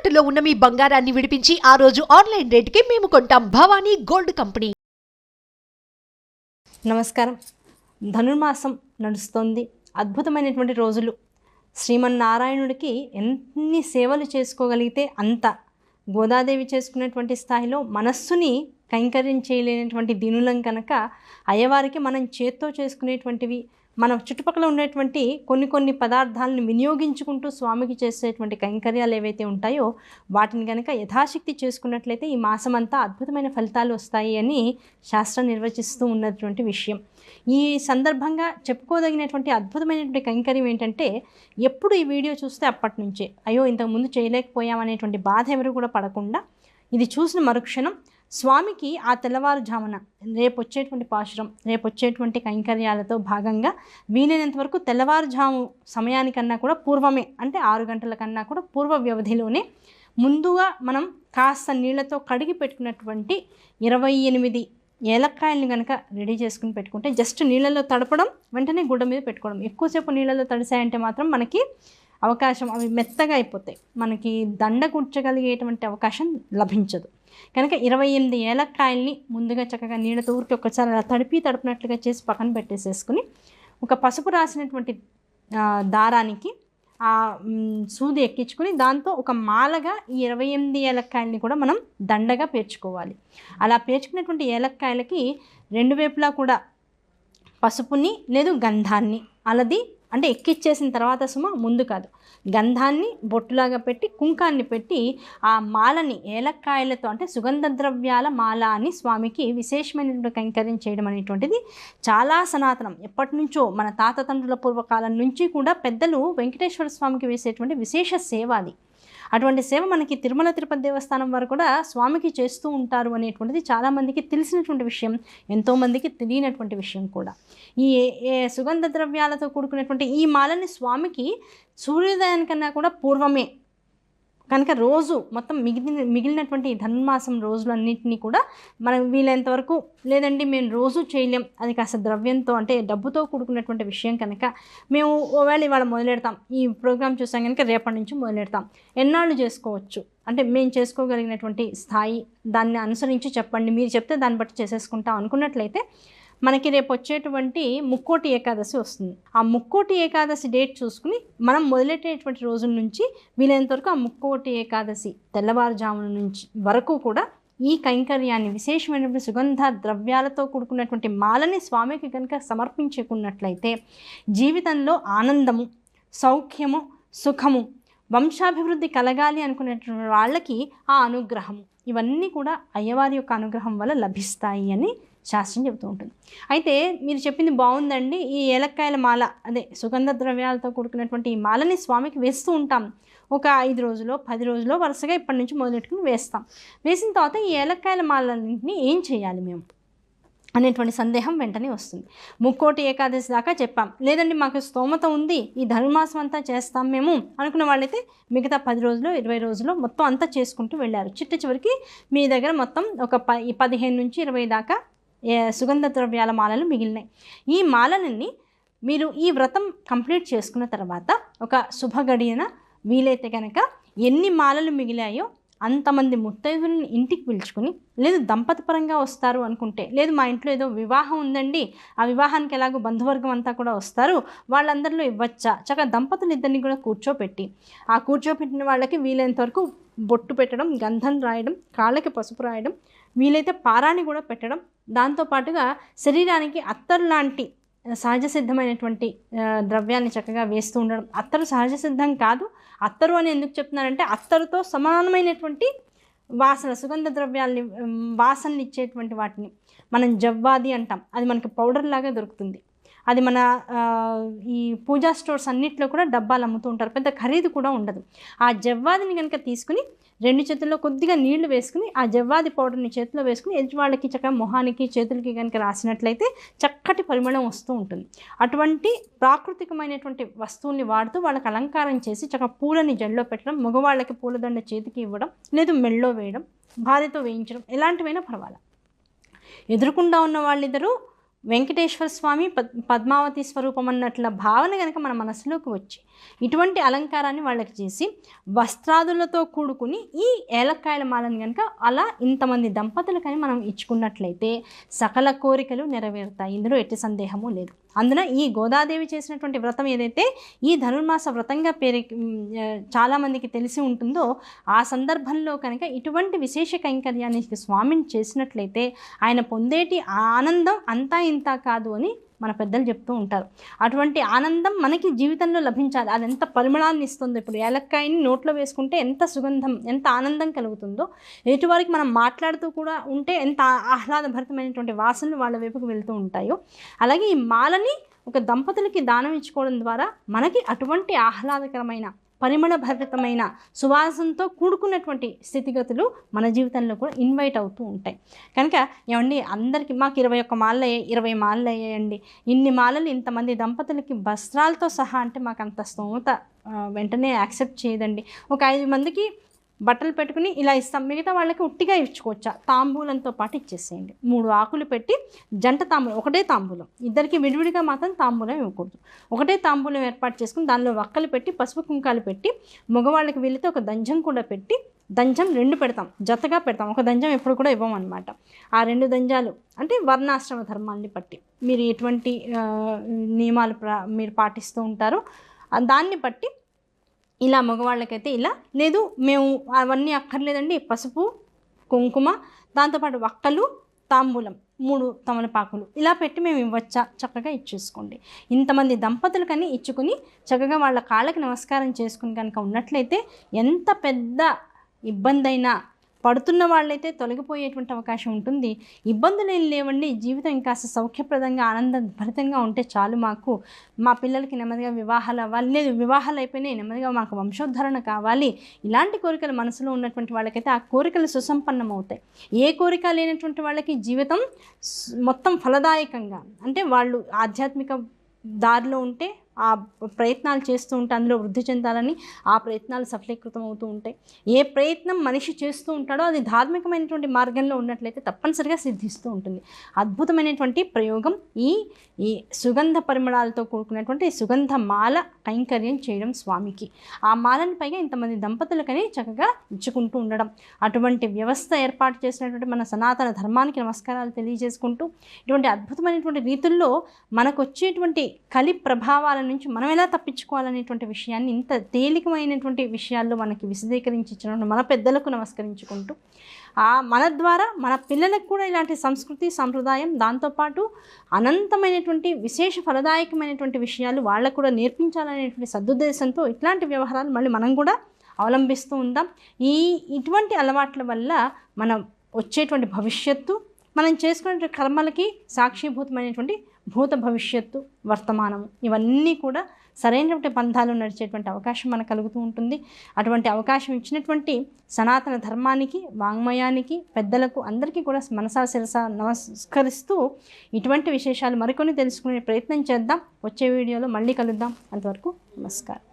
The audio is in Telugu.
తాకట్టులో ఉన్న మీ బంగారాన్ని విడిపించి ఆ రోజు ఆన్లైన్ రేటుకి మేము కొంటాం. Bhavani gold company. నమస్కారం. ధనుర్మాసం నడుస్తోంది. అద్భుతమైనటువంటి రోజులు. శ్రీమన్నారాయణుడికి ఎన్ని సేవలు చేసుకోగలిగితే అంత. గోదాదేవి చేసుకునేటువంటి స్థాయిలో మనస్సుని కైంకర్యం చేయలేనటువంటి దీనులం కనుక అయ్యవారికి మనం చేత్తో చేసుకునేటువంటివి, మన చుట్టుపక్కల ఉండేటువంటి కొన్ని పదార్థాలను వినియోగించుకుంటూ స్వామికి చేసేటువంటి కైంకర్యాలు ఏవైతే ఉంటాయో వాటిని కనుక యథాశక్తి చేసుకున్నట్లయితే ఈ మాసం అంతా అద్భుతమైన ఫలితాలు వస్తాయి అని శాస్త్రం నిర్వచిస్తూ ఉన్నటువంటి విషయం. ఈ సందర్భంగా చెప్పుకోదగినటువంటి అద్భుతమైనటువంటి కైంకర్యం ఏంటంటే, ఎప్పుడు ఈ వీడియో చూస్తే అప్పటి నుంచే అయ్యో ఇంతకుముందు చేయలేకపోయామనేటువంటి బాధ ఎవరు కూడా పడకుండా ఇది చూసిన మరుక్షణం స్వామికి ఆ తెల్లవారుజామున రేపు వచ్చేటువంటి పాశురం, రేపు వచ్చేటువంటి కైంకర్యాలతో భాగంగా వీలైనంత వరకు తెల్లవారుజాము సమయానికన్నా కూడా పూర్వమే, అంటే 6 గంటల కన్నా కూడా పూర్వ వ్యవధిలోనే ముందుగా మనం కాస్త నీళ్లతో కడిగి పెట్టుకున్నటువంటి 28 ఏలక్కాయలను కనుక రెడీ చేసుకుని పెట్టుకుంటే, జస్ట్ నీళ్ళలో తడపడం, వెంటనే గుడ్డ మీద పెట్టుకోవడం. ఎక్కువసేపు నీళ్ళలో తడిసాయంటే మాత్రం మనకి అవకాశం, అవి మెత్తగా అయిపోతాయి, మనకి దండ కూర్చగలిగేటువంటి అవకాశం లభించదు. కనుక 28 ఏలక్కాయల్ని ముందుగా చక్కగా నీళ్ళతో ఊరికి ఒక్కసారి అలా తడిపినట్లుగా చేసి పక్కన పెట్టేసేసుకుని ఒక పసుపు రాసినటువంటి దారానికి ఆ సూది ఎక్కించుకుని దాంతో ఒక మాలగా ఈ 28 ఏలక్కాయల్ని కూడా మనం దండగా పేర్చుకోవాలి. అలా పేర్చుకునేటువంటి ఏలక్కాయలకి రెండు వైపులా కూడా పసుపుని లేదు గంధాన్ని, అలది అంటే ఎక్కిచ్చేసిన తర్వాత ముందు కాదు, గంధాన్ని బొట్టులాగా పెట్టి కుంకాన్ని పెట్టి ఆ మాలని ఏలక్కాయలతో, అంటే సుగంధ ద్రవ్యాల మాల అని స్వామికి విశేషమైనటువంటి కైంకర్యం చేయడం అనేటువంటిది చాలా సనాతనం. ఎప్పటి నుంచో మన తాతతండ్రుల పూర్వకాలం నుంచి కూడా పెద్దలు వెంకటేశ్వర స్వామికి వేసేటువంటి విశేష సేవ అది. అటువంటి సేవ మనకి తిరుమల తిరుపతి దేవస్థానం వారు కూడా స్వామికి చేస్తూ ఉంటారు అనేటువంటిది చాలామందికి తెలిసినటువంటి విషయం, ఎంతోమందికి తెలియనటువంటి విషయం కూడా. ఈ సుగంధ ద్రవ్యాలతో కూడుకున్నటువంటి ఈ మాలని స్వామికి సూర్యోదయానికన్నా కూడా పూర్వమే కనుక రోజు మొత్తం మిగిలినటువంటి ధనుర్మాసం రోజులన్నింటినీ కూడా మనం వీలైనంత వరకు, లేదండి మేము రోజు చేయలేం, అది కాస్త ద్రవ్యంతో అంటే డబ్బుతో కూడుకున్నటువంటి విషయం కనుక మేము ఒకవేళ ఇవాళ మొదలెడతాం, ఈ ప్రోగ్రామ్ చూసాం కనుక రేపటి నుంచి మొదలెడతాం, ఎన్నాళ్ళు చేసుకోవచ్చు అంటే మేము చేసుకోగలిగినటువంటి స్థాయి దాన్ని అనుసరించి చెప్పండి, మీరు చెప్తే దాన్ని బట్టి చేసేసుకుంటాం అనుకున్నట్లయితే మనకి రేపు వచ్చేటువంటి ముక్కోటి ఏకాదశి వస్తుంది. ఆ ముక్కోటి ఏకాదశి డేట్ చూసుకుని మనం మొదలెట్టేటువంటి రోజుల నుంచి వీలైనంత వరకు ఆ ముక్కోటి ఏకాదశి తెల్లవారుజామున నుంచి వరకు కూడా ఈ కైంకర్యాన్ని, విశేషమైనటువంటి సుగంధ ద్రవ్యాలతో కూడుకున్నటువంటి మాలని స్వామికి కనుక సమర్పించుకున్నట్లయితే జీవితంలో ఆనందము, సౌఖ్యము, సుఖము, వంశాభివృద్ధి కలగాలి అనుకునేటువంటి వాళ్ళకి ఆ అనుగ్రహము, ఇవన్నీ కూడా అయ్యవారి యొక్క అనుగ్రహం వల్ల లభిస్తాయి అని శాస్త్రం చెబుతూ ఉంటుంది. అయితే మీరు చెప్పింది బాగుందండి, ఈ ఏలక్కాయల మాల, అదే సుగంధ ద్రవ్యాలతో కూడుకున్నటువంటి ఈ మాలని స్వామికి వేస్తూ ఉంటాం. ఒక 5 రోజులో 10 రోజులో వరుసగా ఇప్పటి నుంచి మొదలెట్టుకుని వేస్తాం. వేసిన తర్వాత ఈ ఏలక్కాయల మాలన్నింటినీ ఏం చేయాలి మేము అనేటువంటి సందేహం వెంటనే వస్తుంది. ముక్కోటి ఏకాదశి దాకా చెప్పాం, లేదండి మాకు స్తోమత ఉంది, ఈ ధనుర్మాసం అంతా చేస్తాం మేము అనుకున్న వాళ్ళైతే మిగతా 10 రోజులు 20 రోజులు మొత్తం అంతా చేసుకుంటూ వెళ్ళారు. చివరికి మీ దగ్గర మొత్తం ఒక 15 నుంచి 20 దాకా సుగంధ ద్రవ్యాల మాలలు మిగిలినాయి. ఈ మాలలని మీరు ఈ వ్రతం కంప్లీట్ చేసుకున్న తర్వాత ఒక శుభగడియన వీలైతే కనుక ఎన్ని మాలలు మిగిలాయో అంతమంది ముత్తైదులను ఇంటికి పిలుచుకుని, లేదు దంపతి పరంగా వస్తారు అనుకుంటే, లేదు మా ఇంట్లో ఏదో వివాహం ఉందండి, ఆ వివాహానికి ఎలాగో బంధువర్గం అంతా కూడా వస్తారు, వాళ్ళందరిలో ఇవ్వచ్చా, చక్కగా దంపతులు ఇద్దరిని కూడా కూర్చోపెట్టి, ఆ కూర్చోపెట్టిన వాళ్ళకి వీలైనంత వరకు బొట్టు పెట్టడం, గంధం రాయడం, కాళ్ళకి పసుపు రాయడం, వీలైతే పారాణి కూడా పెట్టడం, దాంతోపాటుగా శరీరానికి అత్తరు లాంటి సహజ సిద్ధమైనటువంటి ద్రవ్యాన్ని చక్కగా వేస్తూ ఉండడం. అత్తరు సహజ సిద్ధం కాదు, అత్తరు అని ఎందుకు చెప్తున్నారంటే అత్తరుతో సమానమైనటువంటి వాసన, సుగంధ ద్రవ్యాలని వాసనలు ఇచ్చేటువంటి వాటిని మనం జవ్వాది అంటాం. అది మనకి పౌడర్ లాగా దొరుకుతుంది. అది మన ఈ పూజా స్టోర్స్ అన్నిట్లో కూడా డబ్బాలు అమ్ముతూ ఉంటారు, పెద్ద ఖరీదు కూడా ఉండదు. ఆ జవ్వాదిని కనుక తీసుకుని 2 చేతుల్లో కొద్దిగా నీళ్లు వేసుకుని ఆ జవ్వాది పౌడర్ని చేతిలో వేసుకుని ఎదుటి వాళ్ళకి చక్కగా మొహానికి చేతులకి కనుక రాసినట్లయితే చక్కటి పరిమళం వస్తూ ఉంటుంది. అటువంటి ప్రాకృతికమైనటువంటి వస్తువుల్ని వాడుతూ వాళ్ళకి అలంకారం చేసి చక్కగా పూలని జల్లో పెట్టడం, మగవాళ్ళకి పూలదండ చేతికి ఇవ్వడం, లేదు మెళ్ళో వేయడం, భార్యతో వేయించడం, ఎలాంటివైనా పర్వాలేదు. ఎదురుకుండా ఉన్న వాళ్ళిద్దరూ వెంకటేశ్వర స్వామి పద్మావతి స్వరూపం అన్నట్ల భావన కనుక మన మనసులోకి వచ్చి ఇటువంటి అలంకారాన్ని వాళ్ళకి చేసి వస్త్రాదులతో కూడుకుని ఈ ఏలక్కాయల మాలను కనుక అలా ఇంతమంది దంపతులు కానీ మనం ఇచ్చుకున్నట్లయితే సకల కోరికలు నెరవేరుతాయి. ఇందులో ఎట్టి సందేహము లేదు. అందున ఈ గోదాదేవి చేసినటువంటి వ్రతం ఏదైతే ఈ ధనుర్మాస వ్రతంగా చాలామందికి తెలిసి ఉంటుందో ఆ సందర్భంలో కనుక ఇటువంటి విశేష కైంకర్యాన్ని స్వామిని చేసినట్లయితే ఆయన పొందేటి ఆనందం అంతా ఇంత కాదు అని మన పెద్దలు చెప్తూ ఉంటారు. అటువంటి ఆనందం మనకి జీవితంలో లభించాలి. అది ఎంత పరిమళాన్ని ఇస్తుందో, ఇప్పుడు ఏలక్కాయని నోట్లో వేసుకుంటే ఎంత సుగంధం, ఎంత ఆనందం కలుగుతుందో, ఎటువారికి మనం మాట్లాడుతూ కూడా ఉంటే ఎంత ఆహ్లాదభరితమైనటువంటి వాసనలు వాళ్ళ వైపుకు వెళ్తూ ఉంటాయో, అలాగే ఈ మాలని ఒక దంపతులకి దానం ఇచ్చుకోవడం ద్వారా మనకి అటువంటి ఆహ్లాదకరమైన పరిమళభరితమైన సువాసనతో కూడుకున్నటువంటి స్థితిగతులు మన జీవితంలో కూడా ఇన్వైట్ అవుతూ ఉంటాయి. కనుక ఏమండి అందరికీ మాకు 21 మాలలు అయ్యాయి, 20 మాలలు అయ్యాయండి, ఇన్ని మాలలు ఇంతమంది దంపతులకి వస్త్రాలతో సహా అంటే మాకు అంత స్తోమత వెంటనే యాక్సెప్ట్ చేయదండి. ఒక 5 మందికి బట్టలు పెట్టుకుని ఇలా ఇస్తాం, మిగతా వాళ్ళకి ఉట్టిగా ఇచ్చుకోవచ్చా? తాంబూలంతో పాటు ఇచ్చేసేయండి. 3 ఆకులు పెట్టి జంట తాంబూలం, ఒకటే తాంబూలం, ఇద్దరికి విడివిడిగా మాత్రం తాంబూలం ఇవ్వకూడదు. ఒకటే తాంబూలం ఏర్పాటు చేసుకుని దానిలో వక్కలు పెట్టి పసుపు కుంకాలు పెట్టి మగవాళ్ళకి వీళ్ళతో ఒక దంజం కూడా పెట్టి, దంజం 2 పెడతాం, జతగా పెడతాం, ఒక దంజం ఎప్పుడు కూడా ఇవ్వమన్నమాట. ఆ 2 దంజాలు అంటే వర్ణాశ్రమ ధర్మాన్ని బట్టి మీరు ఎటువంటి నియమాలు మీరు పాటిస్తూ ఉంటారో దాన్ని బట్టి ఇలా మగవాళ్ళకైతే ఇలా లేదు, మేము అవన్నీ అక్కర్లేదండి, పసుపు కుంకుమ దాంతోపాటు వక్కలు తాంబూలం 3 తమలపాకులు ఇలా పెట్టి మేము ఇవ్వచ్చా? చక్కగా ఇచ్చేసుకోండి. ఇంతమంది దంపతులు కానీ ఇచ్చుకుని చక్కగా వాళ్ళ కాళ్ళకి నమస్కారం చేసుకుని కనుక ఉన్నట్లయితే ఎంత పెద్ద ఇబ్బంది అయినా పడుతున్న వాళ్ళైతే తొలగిపోయేటువంటి అవకాశం ఉంటుంది. ఇబ్బందులు ఏం లేవండి, జీవితం ఇంకాస్త సౌఖ్యప్రదంగా ఆనందభరితంగా ఉంటే చాలు, మాకు మా పిల్లలకి నెమ్మదిగా వివాహాలు అవ్వాలి, లేదు వివాహాలు అయిపోయినాయి నెమ్మదిగా మాకు వంశోద్ధరణ కావాలి, ఇలాంటి కోరికలు మనసులో ఉన్నటువంటి వాళ్ళకైతే ఆ కోరికలు సుసంపన్నం అవుతాయి. ఏ కోరిక లేనటువంటి వాళ్ళకి జీవితం మొత్తం ఫలదాయకంగా, అంటే వాళ్ళు ఆధ్యాత్మిక దారిలో ఉంటే ఆ ప్రయత్నాలు చేస్తూ ఉంటే అందులో వృద్ధి చెందాలని ఆ ప్రయత్నాలు సఫలీకృతం అవుతూ ఉంటాయి. ఏ ప్రయత్నం మనిషి చేస్తూ ఉంటాడో అది ధార్మికమైనటువంటి మార్గంలో ఉన్నట్లయితే తప్పనిసరిగా సిద్ధిస్తూ ఉంటుంది. అద్భుతమైనటువంటి ప్రయోగం ఈ సుగంధ పరిమళాలతో కూడుకున్నటువంటి సుగంధ మాల కైంకర్యం చేయడం స్వామికి. ఆ మాలని పైగా ఇంతమంది దంపతులకని చక్కగా ఇచ్చుకుంటూ ఉండడం, అటువంటి వ్యవస్థ ఏర్పాటు చేసినటువంటి మన సనాతన ధర్మానికి నమస్కారాలు తెలియజేసుకుంటూ ఇటువంటి అద్భుతమైనటువంటి రీతుల్లో మనకు వచ్చేటువంటి కలి ప్రభావాలను నుంచి మనం ఎలా తప్పించుకోవాలనేటువంటి విషయాన్ని ఇంత తేలికమైనటువంటి విషయాల్లో మనకి విశదీకరించి ఇచ్చినటువంటి మన పెద్దలకు నమస్కరించుకుంటూ మన ద్వారా మన పిల్లలకు కూడా ఇలాంటి సంస్కృతి సంప్రదాయం దాంతోపాటు అనంతమైనటువంటి విశేష ఫలదాయకమైనటువంటి విషయాలు వాళ్ళకు కూడా నేర్పించాలనేటువంటి సదుద్దేశంతో ఇట్లాంటి వ్యవహారాలు మళ్ళీ మనం కూడా అవలంబిస్తూ ఉందాం. ఇటువంటి అలవాట్ల వల్ల మనం వచ్చేటువంటి భవిష్యత్తు, మనం చేసుకునే కర్మలకి సాక్షిభూతమైనటువంటి భూత భవిష్యత్తు వర్తమానము ఇవన్నీ కూడా సరైనటువంటి పంథాలు నడిచేటువంటి అవకాశం మనకు కలుగుతూ ఉంటుంది. అటువంటి అవకాశం ఇచ్చినటువంటి సనాతన ధర్మానికి, వాంగ్మయానికి, పెద్దలకు అందరికీ కూడా మనసా శిరసా నమస్కరిస్తూ ఇటువంటి విశేషాలు మరికొన్ని తెలుసుకునే ప్రయత్నం చేద్దాం. వచ్చే వీడియోలో మళ్ళీ కలుద్దాం. అంతవరకు నమస్కారం.